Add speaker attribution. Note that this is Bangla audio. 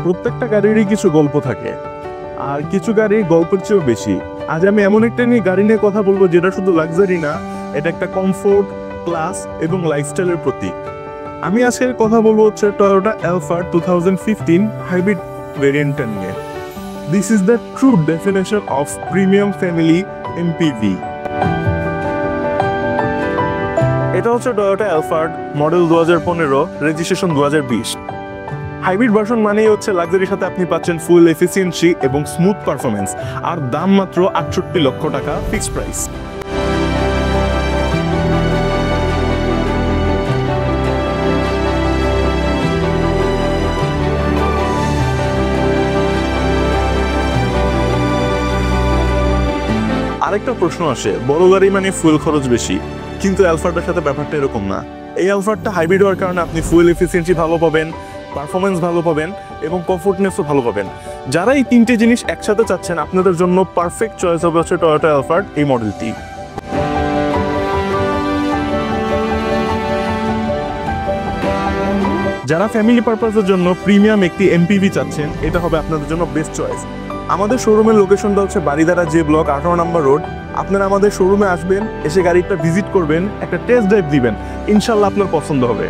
Speaker 1: প্রত্যেকটা গাড়িরই কিছু গল্প থাকে, আর কিছু গাড়ি গল্পের চেয়েও বেশি। আজ আমি এমন একটা গাড়ি নিয়ে কথা বলবো যেটা শুধু লাক্সারি না, এটা একটা কমফোর্ট, ক্লাস এবং লাইফস্টাইলের প্রতীক। আমি আজকে কথা বলবো হচ্ছে টয়োটা এলফার্ড 2015 হাইব্রিড ভেরিয়েন্টটা নিয়ে। This is the true definition of premium family MPV. এটা হচ্ছে Toyota Alphard, model 2015, registration 2020। Hybrid version মানেই হচ্ছে লাক্সারির সাথে আপনি পাচ্ছেন ফুল এফিসিয়েন্সি এবং স্মুথ পারফরমেন্স, আর দাম মাত্র 68 লক্ষ টাকা ফিক্সড প্রাইস। আরেকটা প্রশ্ন আসে, বড় গাড়ি মানে ফুয়েল খরচ বেশি, কিন্তু এলফার্ডের সাথে ব্যাপারটা এরকম না। এই এলফার্ডটা হাইব্রিড হওয়ার কারণে আপনি ফুয়েল এফিসিয়েন্সি ভালো পাবেন, পারফরমেন্স ভালো পাবেন এবং কমফোর্টনেসও ভালো পাবেন। যারা এই তিনটে জিনিস একসাথে চাচ্ছেন, আপনাদের জন্য পারফেক্ট চয়েস হবে হচ্ছে টয়োটা এলফার্ড এই মডেলটি। যারা ফ্যামিলি পারপাসের জন্য প্রিমিয়াম একটি এমপিভি চাচ্ছেন, এটা হবে আপনাদের জন্য বেস্ট চয়েস। আমাদের শোরুমের লোকেশনটা হচ্ছে বারিধারা জে ব্লক 18 নম্বর রোড। আপনারা আমাদের শোরুমে আসবেন, এসে গাড়িটা ভিজিট করবেন, একটা টেস্ট ড্রাইভ দিবেন, ইনশাল্লাহ আপনার পছন্দ হবে।